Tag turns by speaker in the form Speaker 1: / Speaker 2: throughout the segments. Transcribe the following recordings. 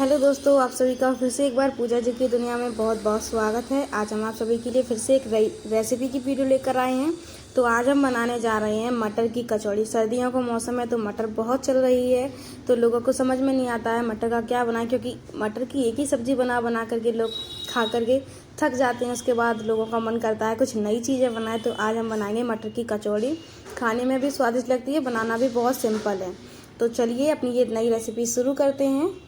Speaker 1: Hello दोस्तों, आप सभी का फिर से एक बार पूजा जी की दुनिया में बहुत बहुत स्वागत है। आज हम आप सभी के लिए फिर से एक रेसिपी की वीडियो लेकर आए हैं। तो आज हम बनाने जा रहे हैं मटर की कचौड़ी। सर्दियों का मौसम है तो मटर बहुत चल रही है, तो लोगों को समझ में नहीं आता है मटर का क्या बनाएं, क्योंकि मटर की एक ही सब्जी बना बना करके लोग खा करके थक जाते हैं। उसके बाद लोगों का मन करता है कुछ नई चीज़ें बनाएं, तो आज हम बनाएंगे मटर की कचौड़ी। खाने में भी स्वादिष्ट लगती है, बनाना भी बहुत सिंपल है। तो चलिए अपनी ये नई रेसिपी शुरू करते हैं।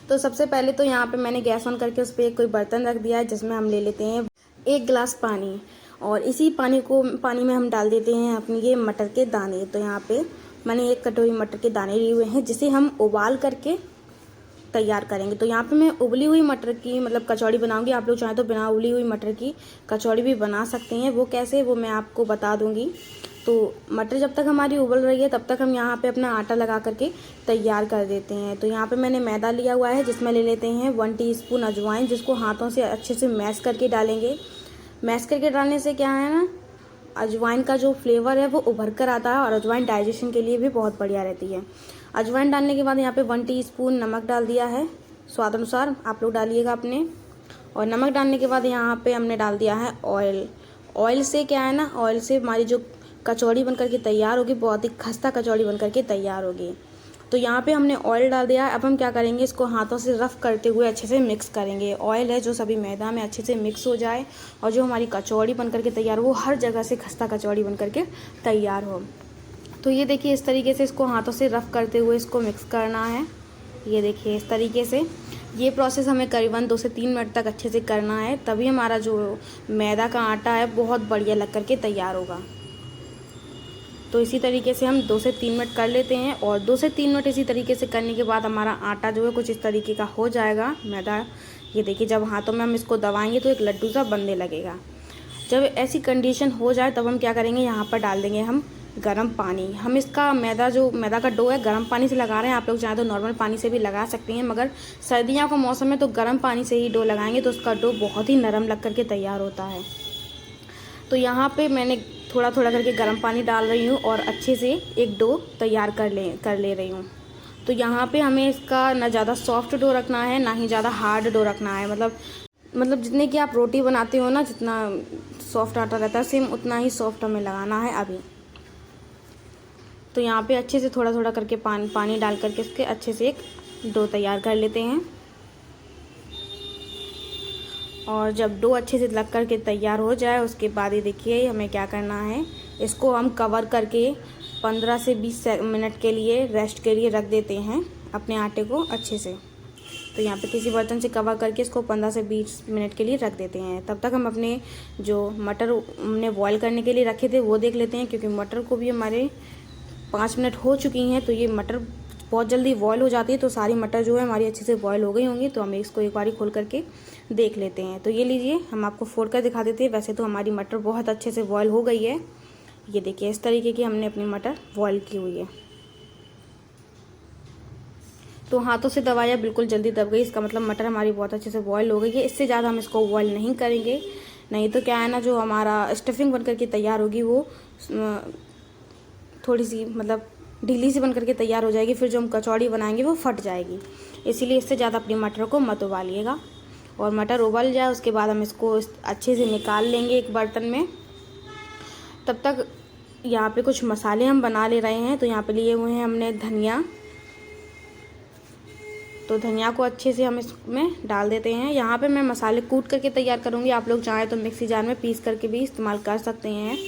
Speaker 1: तो सबसे पहले तो यहाँ पे मैंने गैस ऑन करके उस पर कोई बर्तन रख दिया है, जिसमें हम ले लेते हैं 1 गिलास पानी। और इसी पानी में हम डाल देते हैं अपनी ये मटर के दाने। तो यहाँ पे मैंने 1 कटोरी मटर के दाने लिए हुए हैं, जिसे हम उबाल करके तैयार करेंगे। तो यहाँ पे मैं उबली हुई मटर की कचौड़ी बनाऊंगी। आप लोग चाहें तो बिना उबली हुई मटर की कचौड़ी भी बना सकते हैं। वो कैसे, वो मैं आपको बता दूंगी। तो मटर जब तक हमारी उबल रही है तब तक हम यहाँ पे अपना आटा लगा करके तैयार कर देते हैं। तो यहाँ पे मैंने मैदा लिया हुआ है, जिसमें ले लेते हैं 1 टीस्पून अजवाइन, जिसको हाथों से अच्छे से मैश करके डालेंगे। मैश करके डालने से क्या है ना, अजवाइन का जो फ्लेवर है वो उभर कर आता है, और अजवाइन डाइजेशन के लिए भी बहुत बढ़िया रहती है। अजवाइन डालने के बाद यहाँ पे 1 टीस्पून नमक डाल दिया है, स्वाद अनुसार आप लोग डालिएगा अपने। और नमक डालने के बाद यहाँ पे हमने डाल दिया है ऑयल। ऑयल से क्या है ना, ऑयल से हमारी जो कचौड़ी बनकर के तैयार होगी, बहुत ही खस्ता कचौड़ी बनकर के तैयार होगी। तो यहाँ पे हमने ऑयल डाल दिया। अब हम क्या करेंगे, इसको हाथों से रफ़ करते हुए अच्छे से मिक्स करेंगे। ऑयल है जो सभी मैदा में अच्छे से मिक्स हो जाए, और जो हमारी कचौड़ी बनकर के तैयार हो, हर जगह से खस्ता कचौड़ी बनकर के तैयार हो। तो ये देखिए, इस तरीके से इसको हाथों से रफ़ करते हुए इसको मिक्स करना है। ये देखिए इस तरीके से। ये प्रोसेस हमें करीबन 2 से 3 मिनट तक अच्छे से करना है, तभी हमारा जो मैदा का आटा है बहुत बढ़िया लग कर के तैयार होगा। तो इसी तरीके से हम 2 से 3 मिनट कर लेते हैं। और 2 से 3 मिनट इसी तरीके से करने के बाद हमारा आटा जो है कुछ इस तरीके का हो जाएगा, मैदा। ये देखिए, जब हाथों में हम इसको दबाएंगे तो एक लड्डू सा बनने लगेगा। जब ऐसी कंडीशन हो जाए तब हम क्या करेंगे, यहाँ पर डाल देंगे हम गर्म पानी। हम इसका मैदा का डो है, गर्म पानी से लगा रहे हैं। आप लोग चाहें तो नॉर्मल पानी से भी लगा सकते हैं, मगर सर्दियों का मौसम है तो गर्म पानी से ही डो लगाएंगे, तो उसका डो बहुत ही नरम लग करके तैयार होता है। तो यहाँ पे मैंने थोड़ा थोड़ा करके गर्म पानी डाल रही हूँ, और अच्छे से एक डो तैयार कर ले रही हूँ। तो यहाँ पे हमें इसका ना ज़्यादा सॉफ्ट डो रखना है, ना ही ज़्यादा हार्ड डो रखना है। मतलब जितने की आप रोटी बनाते हो ना, जितना सॉफ्ट आटा रहता है, सेम उतना ही सॉफ्ट हमें लगाना है अभी। तो यहाँ पे अच्छे से थोड़ा थोड़ा करके पानी डाल करके इसके अच्छे से एक डो तैयार कर लेते हैं। और जब डो अच्छे से लग कर के तैयार हो जाए, उसके बाद ये देखिए हमें क्या करना है, इसको हम कवर करके 15 से 20 मिनट के लिए रेस्ट के लिए रख देते हैं अपने आटे को अच्छे से। तो यहाँ पे किसी बर्तन से कवर करके इसको 15 से 20 मिनट के लिए रख देते हैं। तब तक हम अपने जो मटर हमने बॉईल करने के लिए रखे थे वो देख लेते हैं, क्योंकि मटर को भी हमारे 5 मिनट हो चुकी हैं। तो ये मटर बहुत जल्दी बॉयल हो जाती है, तो सारी मटर जो है हमारी अच्छे से बॉयल हो गई होंगी। तो हम इसको एक बारी खोल करके देख लेते हैं। तो ये लीजिए, हम आपको फोड़ कर दिखा देते हैं। वैसे तो हमारी मटर बहुत अच्छे से बॉयल हो गई है। ये देखिए, इस तरीके की हमने अपनी मटर बॉयल की हुई है। तो हाथों से दबाया, बिल्कुल जल्दी दब गई, इसका मतलब मटर हमारी बहुत अच्छे से बॉयल हो गई है। इससे ज़्यादा हम इसको बॉयल नहीं करेंगे, नहीं तो क्या है ना, जो हमारा स्टफिंग बन करके तैयार होगी वो थोड़ी सी ढीली सी बन करके तैयार हो जाएगी। फिर जो हम कचौड़ी बनाएंगे वो फट जाएगी। इसीलिए इससे ज़्यादा अपनी मटर को मत उबालिएगा। और मटर उबल जाए उसके बाद हम इसको अच्छे से निकाल लेंगे एक बर्तन में। तब तक यहाँ पे कुछ मसाले हम बना ले रहे हैं। तो यहाँ पे लिए हुए हैं हमने धनिया। तो धनिया को अच्छे से हम इसमें डाल देते हैं। यहाँ पे मैं मसाले कूट करके तैयार करूँगी, आप लोग चाहें तो मिक्सी जार में पीस करके भी इस्तेमाल कर सकते हैं।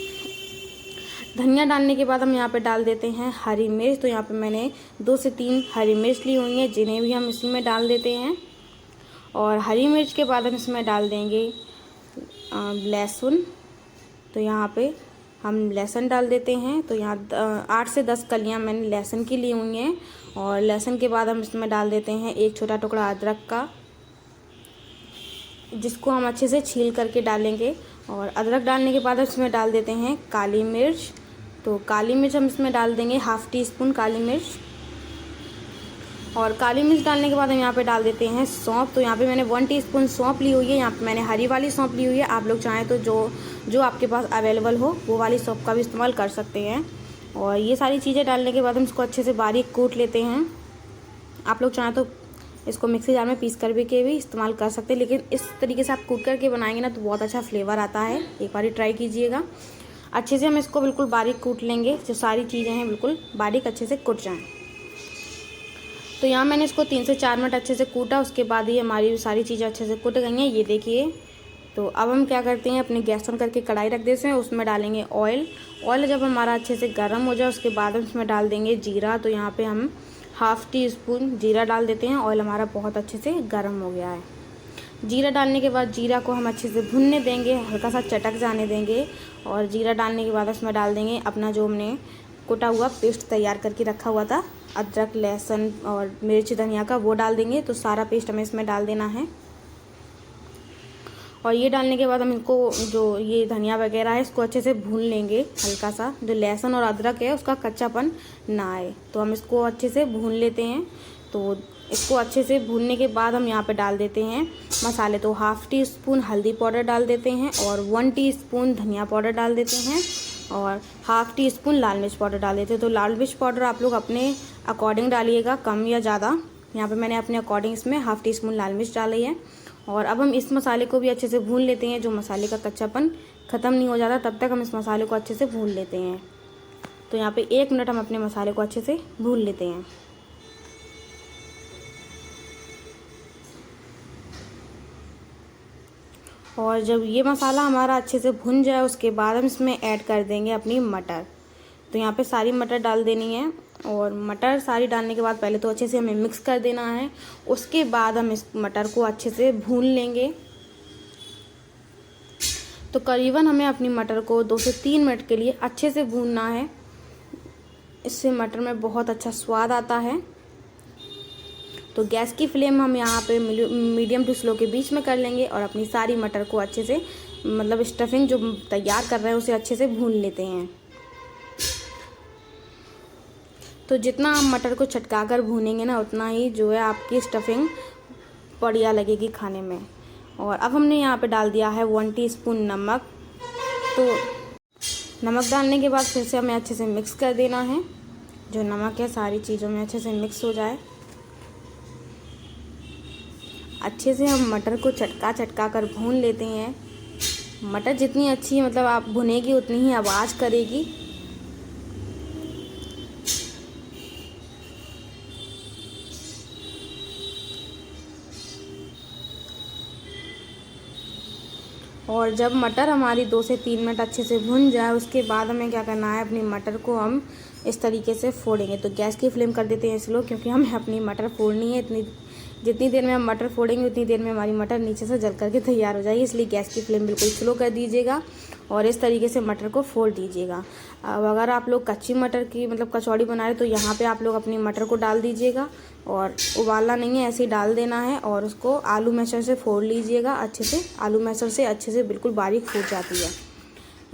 Speaker 1: धनिया डालने के बाद हम यहाँ पे डाल देते हैं हरी मिर्च। तो यहाँ पे मैंने 2 से 3 हरी मिर्च ली हुई हैं, जिन्हें भी हम इसी में डाल देते हैं। और हरी मिर्च के बाद हम इसमें डाल देंगे लहसुन। तो यहाँ पे हम लहसुन डाल देते हैं। तो यहाँ 8 से 10 कलियाँ मैंने लहसुन की ली हुई हैं। और लहसुन के बाद हम इसमें डाल देते हैं 1 छोटा टुकड़ा अदरक का, जिसको हम अच्छे से छील करके डालेंगे। और अदरक डालने के बाद इसमें डाल देते हैं काली मिर्च। तो काली मिर्च हम इसमें डाल देंगे 1/2 टीस्पून काली मिर्च। और काली मिर्च डालने के बाद हम यहाँ पे डाल देते हैं सौंफ। तो यहाँ पे मैंने 1 टीस्पून सौंफ ली हुई है। यहाँ पे मैंने हरी वाली सौंफ ली हुई है। आप लोग चाहें तो जो आपके पास अवेलेबल हो वो वाली सौंफ का भी इस्तेमाल कर सकते हैं। और ये सारी चीज़ें डालने के बाद हम इसको अच्छे से बारीक कूट लेते हैं। आप लोग चाहें तो इसको मिक्सी जार में पीस कर भी इस्तेमाल कर सकते हैं, लेकिन इस तरीके से आप कूट करके बनाएंगे ना तो बहुत अच्छा फ्लेवर आता है। एक बार ट्राई कीजिएगा। अच्छे से हम इसको बिल्कुल बारीक कूट लेंगे, जो सारी चीज़ें हैं बिल्कुल बारीक अच्छे से कूट जाएँ। तो यहाँ मैंने इसको 3 से 4 मिनट अच्छे से कूटा, उसके बाद ही हमारी सारी चीज़ें अच्छे से कूट गई हैं, ये देखिए। तो अब हम क्या करते हैं, अपनी गैस ऑन करके कढ़ाई रख देते हैं, उसमें डालेंगे ऑयल। ऑयल जब हमारा अच्छे से गर्म हो जाए उसके बाद हम उसमें डाल देंगे जीरा। तो यहाँ पे हम 1/2 टीस्पून जीरा डाल देते हैं। ऑयल हमारा बहुत अच्छे से गर्म हो गया है। जीरा डालने के बाद जीरा को हम अच्छे से भुनने देंगे, हल्का सा चटक जाने देंगे। और जीरा डालने के बाद उसमें डाल देंगे अपना जो हमने कुटा हुआ पेस्ट तैयार करके रखा हुआ था, अदरक, लहसुन और मिर्च, धनिया का, वो डाल देंगे। तो सारा पेस्ट हमें इसमें डाल देना है। और ये डालने के बाद हम इनको, जो ये धनिया वगैरह है, इसको अच्छे से भून लेंगे हल्का सा। जो लहसुन और अदरक है उसका कच्चापन ना आए, तो हम इसको अच्छे से भून लेते हैं। तो इसको अच्छे से भूनने के बाद हम यहाँ पे डाल देते हैं मसाले। तो 1/2 टीस्पून हल्दी पाउडर डाल देते हैं और 1 टीस्पून धनिया पाउडर डाल देते हैं और 1/2 टीस्पून लाल मिर्च पाउडर डाल देते हैं। तो लाल मिर्च पाउडर आप लोग अपने अकॉर्डिंग डालिएगा, कम या ज़्यादा। यहाँ पे मैंने अपने अकॉर्डिंग इसमें 1/2 टीस्पून लाल मिर्च डाली है। और अब हम इस मसाले को भी अच्छे से भून लेते हैं। जो मसाले का कच्चापन ख़त्म नहीं हो जाता तब तक हम इस मसाले को अच्छे से भून लेते हैं। तो यहाँ पे 1 मिनट हम अपने मसाले को अच्छे से भून लेते हैं। और जब ये मसाला हमारा अच्छे से भुन जाए उसके बाद हम इसमें ऐड कर देंगे अपनी मटर। तो यहाँ पे सारी मटर डाल देनी है। और मटर सारी डालने के बाद पहले तो अच्छे से हमें मिक्स कर देना है, उसके बाद हम इस मटर को अच्छे से भून लेंगे। तो करीबन हमें अपनी मटर को 2 से 3 मिनट के लिए अच्छे से भूनना है। इससे मटर में बहुत अच्छा स्वाद आता है। तो गैस की फ्लेम हम यहाँ पे मीडियम टू स्लो के बीच में कर लेंगे और अपनी सारी मटर को अच्छे से, मतलब स्टफिंग जो तैयार कर रहे हैं उसे अच्छे से भून लेते हैं। तो जितना आप मटर को चटका कर भूनेंगे ना उतना ही जो है आपकी स्टफिंग बढ़िया लगेगी खाने में। और अब हमने यहाँ पे डाल दिया है 1 टीस्पून नमक। तो नमक डालने के बाद फिर से हमें अच्छे से मिक्स कर देना है। जो नमक है सारी चीज़ों में अच्छे से मिक्स हो जाए। अच्छे से हम मटर को चटका कर भून लेते हैं। मटर जितनी अच्छी मतलब आप भुनेगी उतनी ही आवाज़ करेगी। और जब मटर हमारी 2 से 3 मिनट अच्छे से भुन जाए उसके बाद हमें क्या करना है, अपनी मटर को हम इस तरीके से फोड़ेंगे। तो गैस की फ्लेम कर देते हैं स्लो, क्योंकि हमें अपनी मटर फोड़नी है। जितनी देर में हम मटर फोड़ेंगे उतनी देर में हमारी मटर नीचे से जल करके तैयार हो जाएगी, इसलिए गैस की फ्लेम बिल्कुल स्लो कर दीजिएगा और इस तरीके से मटर को फोड़ दीजिएगा। अब अगर आप लोग कच्ची मटर की मतलब कचौड़ी बना रहे तो यहाँ पे आप लोग अपनी मटर को डाल दीजिएगा और उबालना नहीं है, ऐसे ही डाल देना है और उसको आलू मैशर से फोड़ लीजिएगा अच्छे से। आलू मैशर से अच्छे से बिल्कुल बारीक फूट जाती है।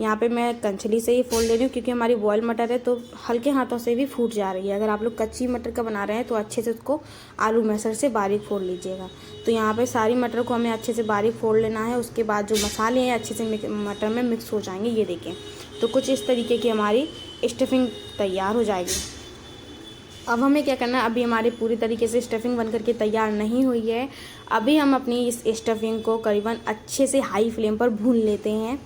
Speaker 1: यहाँ पे मैं कंचली से ही फोड़ ले रही हूँ, क्योंकि हमारी बॉयल मटर है तो हल्के हाथों से भी फूट जा रही है। अगर आप लोग कच्ची मटर का बना रहे हैं तो अच्छे से उसको आलू मैशर से बारीक फोड़ लीजिएगा। तो यहाँ पे सारी मटर को हमें अच्छे से बारीक फोड़ लेना है। उसके बाद जो मसाले हैं अच्छे से मटर में मिक्स हो जाएंगे। ये देखें, तो कुछ इस तरीके की हमारी स्टफिंग तैयार हो जाएगी। अब हमें क्या करना है, अभी हमारी पूरी तरीके से स्टफिंग बन करके तैयार नहीं हुई है। अभी हम अपनी इस स्टफिंग को करीबन अच्छे से हाई फ्लेम पर भून लेते हैं।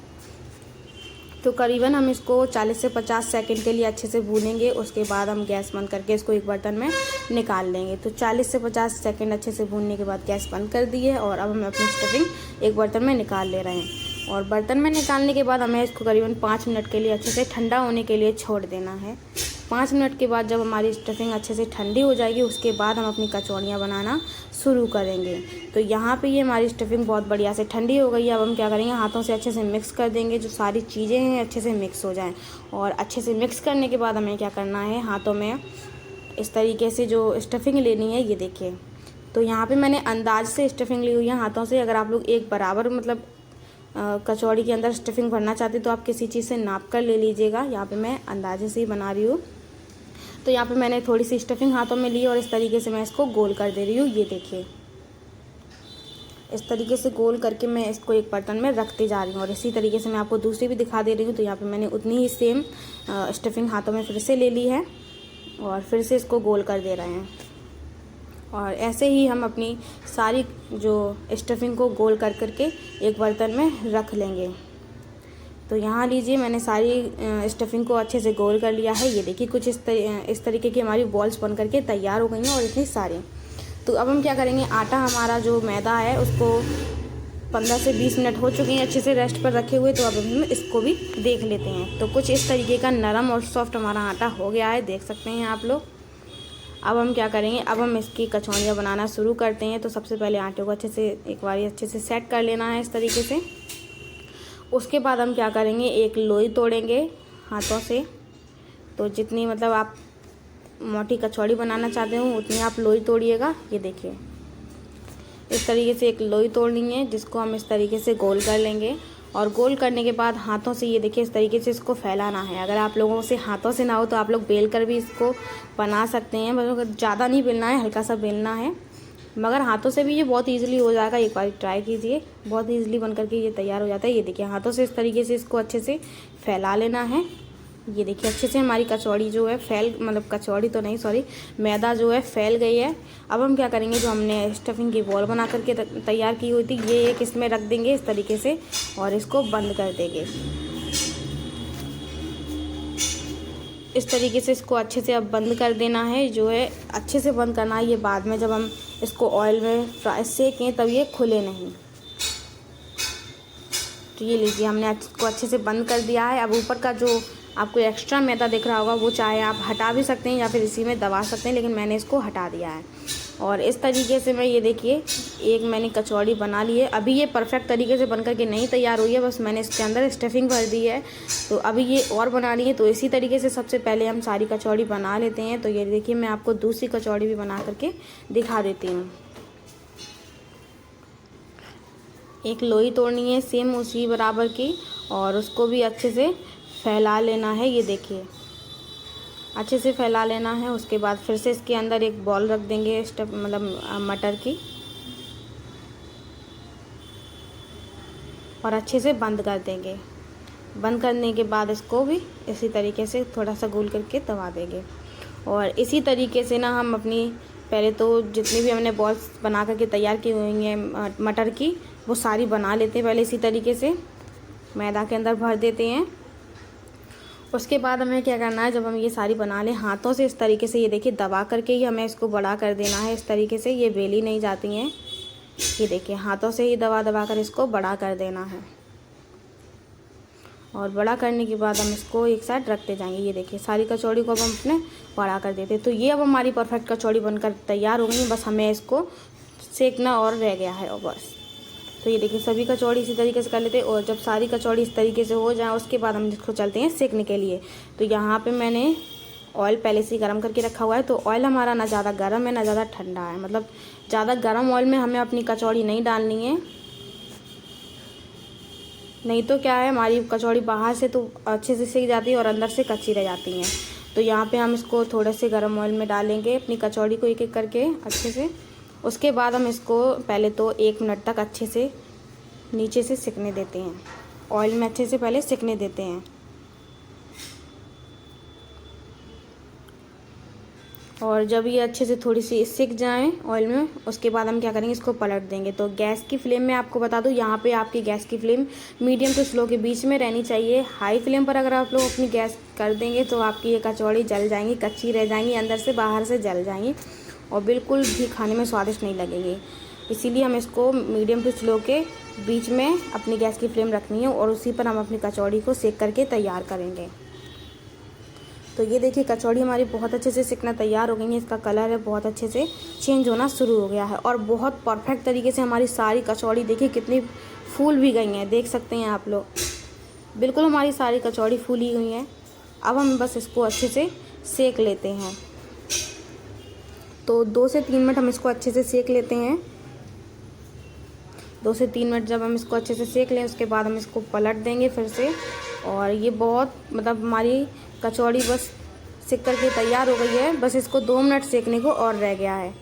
Speaker 1: तो करीबन हम इसको 40 से 50 सेकंड के लिए अच्छे से भूनेंगे। उसके बाद हम गैस बंद करके इसको एक बर्तन में निकाल लेंगे। तो 40 से 50 सेकंड अच्छे से भूनने के बाद गैस बंद कर दी है और अब हम अपनी स्टफिंग एक बर्तन में निकाल ले रहे हैं। और बर्तन में निकालने के बाद हमें इसको करीबन 5 मिनट के लिए अच्छे से ठंडा होने के लिए छोड़ देना है। 5 मिनट के बाद जब हमारी स्टफिंग अच्छे से ठंडी हो जाएगी उसके बाद हम अपनी कचौड़ियाँ बनाना शुरू करेंगे। तो यहाँ पे ये हमारी स्टफिंग बहुत बढ़िया से ठंडी हो गई है। अब हम क्या करेंगे, हाथों से अच्छे से मिक्स कर देंगे, जो सारी चीज़ें हैं अच्छे से मिक्स हो जाएं। और अच्छे से मिक्स करने के बाद हमें क्या करना है, हाथों में इस तरीके से जो स्टफिंग लेनी है, ये देखिए। तो यहाँ पे मैंने अंदाज से स्टफिंग ली हुई है हाथों से। अगर आप लोग एक बराबर मतलब कचौड़ी के अंदर स्टफिंग भरना चाहते तो आप किसी चीज़ से नाप कर ले लीजिएगा। यहाँ पे मैं अंदाजे से ही बना रही हूँ। तो यहाँ पे मैंने थोड़ी सी स्टफिंग हाथों में ली और इस तरीके से मैं इसको गोल कर दे रही हूँ। ये देखिए, इस तरीके से गोल करके मैं इसको एक बर्तन में रखते जा रही हूँ। और इसी तरीके से मैं आपको दूसरी भी दिखा दे रही हूँ। तो यहाँ पे मैंने उतनी ही सेम स्टफिंग हाथों में फिर से ले ली है और फिर से इसको गोल कर दे रहे हैं। और ऐसे ही हम अपनी सारी जो स्टफिंग को गोल कर करके एक बर्तन में रख लेंगे। तो यहाँ लीजिए मैंने सारी स्टफिंग को अच्छे से गोल कर लिया है। ये देखिए कुछ इस तरीके की हमारी बॉल्स बन करके तैयार हो गई हैं और इतनी सारी। तो अब हम क्या करेंगे, आटा हमारा जो मैदा है उसको 15 से 20 मिनट हो चुके हैं अच्छे से रेस्ट पर रखे हुए। तो अब हम इसको भी देख लेते हैं। तो कुछ इस तरीके का नरम और सॉफ्ट हमारा आटा हो गया है, देख सकते हैं आप लोग। अब हम क्या करेंगे, अब हम इसकी कचौड़ियाँ बनाना शुरू करते हैं। तो सबसे पहले आटे को अच्छे से एक बार अच्छे से सेट कर लेना है इस तरीके से। उसके बाद हम क्या करेंगे, एक लोई तोड़ेंगे हाथों से। तो जितनी मतलब आप मोटी कचौड़ी बनाना चाहते हो उतनी आप लोई तोड़िएगा। ये देखिए इस तरीके से एक लोई तोड़नी है, जिसको हम इस तरीके से गोल कर लेंगे। और गोल करने के बाद हाथों से ये देखिए इस तरीके से इसको फैलाना है। अगर आप लोगों से हाथों से ना हो तो आप लोग बेल कर भी इसको बना सकते हैं, मतलब ज़्यादा नहीं बेलना है, हल्का सा बेलना है। मगर हाथों से भी ये बहुत इजीली हो जाएगा, एक बार ट्राई कीजिए, बहुत इजीली बन करके ये तैयार हो जाता है। ये देखिए हाथों से इस तरीके से इसको अच्छे से फैला लेना है। ये देखिए अच्छे से हमारी कचौड़ी जो है मतलब कचौड़ी तो नहीं सॉरी, मैदा जो है फैल गई है। अब हम क्या करेंगे, जो हमने स्टफिंग की बॉल बना करके तैयार की हुई थी ये एक इसमें रख देंगे इस तरीके से और इसको बंद कर देंगे। इस तरीके से इसको अच्छे से अब बंद कर देना है, जो है अच्छे से बंद करना है। ये बाद में जब हम इसको ऑयल में फ्राई सेकें तब ये खुले नहीं। तो ये लीजिए हमने इसको अच्छे से बंद कर दिया है। अब ऊपर का जो आपको एक्स्ट्रा मैदा दिख रहा होगा वो चाहे आप हटा भी सकते हैं या फिर इसी में दबा सकते हैं, लेकिन मैंने इसको हटा दिया है। और इस तरीके से मैं ये देखिए एक मैंने कचौड़ी बना ली है। अभी ये परफेक्ट तरीके से बनकर के नहीं तैयार हुई है, बस मैंने इसके अंदर स्टफिंग भर दी है। तो अभी ये और बनानी है। तो इसी तरीके से सबसे पहले हम सारी कचौड़ी बना लेते हैं। तो ये देखिए मैं आपको दूसरी कचौड़ी भी बना करके दिखा देती हूँ। एक लोई तोड़नी है सेम उसी बराबर की और उसको भी अच्छे से फैला लेना है। ये देखिए अच्छे से फैला लेना है। उसके बाद फिर से इसके अंदर एक बॉल रख देंगे मतलब मटर की, और अच्छे से बंद कर देंगे। बंद करने के बाद इसको भी इसी तरीके से थोड़ा सा गोल करके दबा देंगे। और इसी तरीके से ना हम अपनी पहले तो जितनी भी हमने बॉल्स बना करके तैयार की हुई हैं मटर की, वो सारी बना लेते हैं। पहले इसी तरीके से मैदा के अंदर भर देते हैं। उसके बाद हमें क्या करना है, जब हम ये सारी बना लें हाथों से इस तरीके से ये देखिए दबा करके ही हमें इसको बड़ा कर देना है। इस तरीके से ये बेली नहीं जाती हैं। ये देखिए हाथों से ही दबा दबा कर इसको बड़ा कर देना है। और बड़ा करने के बाद हम इसको एक साइड रखते जाएंगे। ये देखिए सारी कचौड़ी को अब हम अपने बड़ा कर देते हैं। तो ये अब हमारी परफेक्ट कचौड़ी बनकर तैयार हो गई है, बस हमें इसको सेकना और रह गया है और बस। तो ये देखिए सभी कचौड़ी इसी तरीके से कर लेते हैं। और जब सारी कचौड़ी इस तरीके से हो जाए उसके बाद हम इसको चलते हैं सेकने के लिए। तो यहाँ पे मैंने ऑयल पहले से ही गर्म करके रखा हुआ है। तो ऑयल हमारा ना ज़्यादा गर्म है ना ज़्यादा ठंडा है, मतलब ज़्यादा गर्म ऑयल में हमें अपनी कचौड़ी नहीं डालनी है, नहीं तो क्या है हमारी कचौड़ी बाहर से तो अच्छे से सेक जाती है और अंदर से कच्ची रह जाती हैं। तो यहाँ पे हम इसको थोड़े से गर्म ऑयल में डालेंगे अपनी कचौड़ी को एक एक करके अच्छे से। उसके बाद हम इसको पहले तो 1 मिनट तक अच्छे से नीचे से सिकने देते हैं, ऑयल में अच्छे से पहले सिकने देते हैं। और जब ये अच्छे से थोड़ी सी सिक जाएं ऑयल में, उसके बाद हम क्या करेंगे, इसको पलट देंगे। तो गैस की फ्लेम में आपको बता दूं, यहाँ पे आपकी गैस की फ्लेम मीडियम टू स्लो के बीच में रहनी चाहिए। हाई फ्लेम पर अगर आप लोग अपनी गैस कर देंगे तो आपकी ये कचौड़ी जल जाएंगी, कच्ची रह जाएंगी, अंदर से बाहर से जल जाएंगी और बिल्कुल भी खाने में स्वादिष्ट नहीं लगेंगी। इसीलिए हम इसको मीडियम टू स्लो के बीच में अपनी गैस की फ्लेम रखनी है और उसी पर हम अपनी कचौड़ी को सेक करके तैयार करेंगे। तो ये देखिए कचौड़ी हमारी बहुत अच्छे से सिकना तैयार हो गई है। इसका कलर है बहुत अच्छे से चेंज होना शुरू हो गया है और बहुत परफेक्ट तरीके से हमारी सारी कचौड़ी देखिए कितनी फूल भी गई हैं, देख सकते हैं आप लोग, बिल्कुल हमारी सारी कचौड़ी फूली हुई हैं। अब हम बस इसको अच्छे से सेक लेते हैं। तो 2 से 3 मिनट हम इसको अच्छे से सेक लेते हैं। 2 से 3 मिनट जब हम इसको अच्छे से सेक लें उसके बाद हम इसको पलट देंगे फिर से। और ये बहुत मतलब हमारी कचौड़ी बस सिक करके तैयार हो गई है, बस इसको 2 मिनट सेकने को और रह गया है।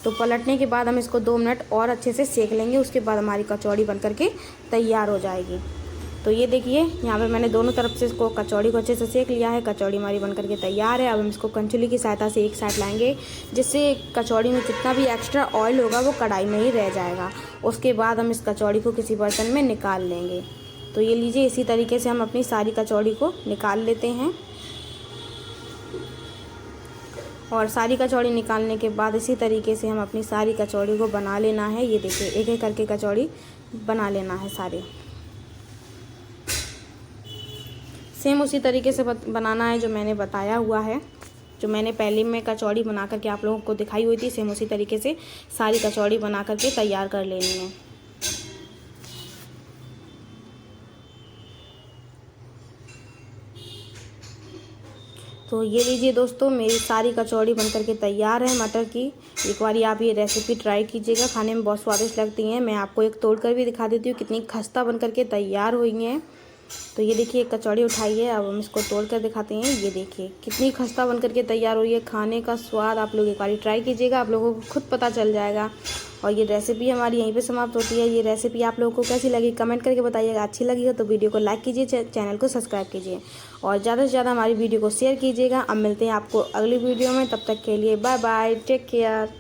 Speaker 1: तो पलटने के बाद हम इसको 2 मिनट और अच्छे से सेक लेंगे, उसके बाद हमारी कचौड़ी बन करके तैयार हो जाएगी। तो ये देखिए यहाँ पे मैंने दोनों तरफ से इसको कचौड़ी को अच्छे से सेक लिया है। कचौड़ी हमारी बनकर के तैयार है। अब हम इसको कंचुली की सहायता से एक साइड लाएंगे, जिससे कचौड़ी में जितना भी एक्स्ट्रा ऑयल होगा वो कढ़ाई में ही रह जाएगा। उसके बाद हम इस कचौड़ी को किसी बर्तन में निकाल लेंगे। तो ये लीजिए, इसी तरीके से हम अपनी सारी कचौड़ी को निकाल लेते हैं। और सारी कचौड़ी निकालने के बाद इसी तरीके से हम अपनी सारी कचौड़ी को बना लेना है। ये देखिए, एक एक करके कचौड़ी बना लेना है सारी। सेम उसी तरीके से बनाना है जो मैंने बताया हुआ है, जो मैंने पहले में कचौड़ी बना करके आप लोगों को दिखाई हुई थी। सेम उसी तरीके से सारी कचौड़ी बना करके तैयार कर लेनी है। तो ये लीजिए दोस्तों, मेरी सारी कचौड़ी बनकर के तैयार है मटर की। एक बार आप ये रेसिपी ट्राई कीजिएगा, खाने में बहुत स्वादिष्ट लगती हैं। मैं आपको एक तोड़ कर भी दिखा देती हूँ कितनी खस्ता बनकर के तैयार हुई हैं। तो ये देखिए, एक कचौड़ी उठाई है, अब हम इसको तोड़ कर दिखाते हैं। ये देखिए कितनी खस्ता बनकर के तैयार हुई है। खाने का स्वाद आप लोग एक बार ट्राई कीजिएगा, आप लोगों को खुद पता चल जाएगा। और ये रेसिपी हमारी यहीं पे समाप्त होती है। ये रेसिपी आप लोगों को कैसी लगी कमेंट करके बताइएगा। अच्छी लगी हो तो वीडियो को लाइक कीजिए, चैनल को सब्सक्राइब कीजिए और ज़्यादा से ज़्यादा हमारी वीडियो को शेयर कीजिएगा। अब मिलते हैं आपको अगली वीडियो में, तब तक के लिए बाय बाय, टेक केयर।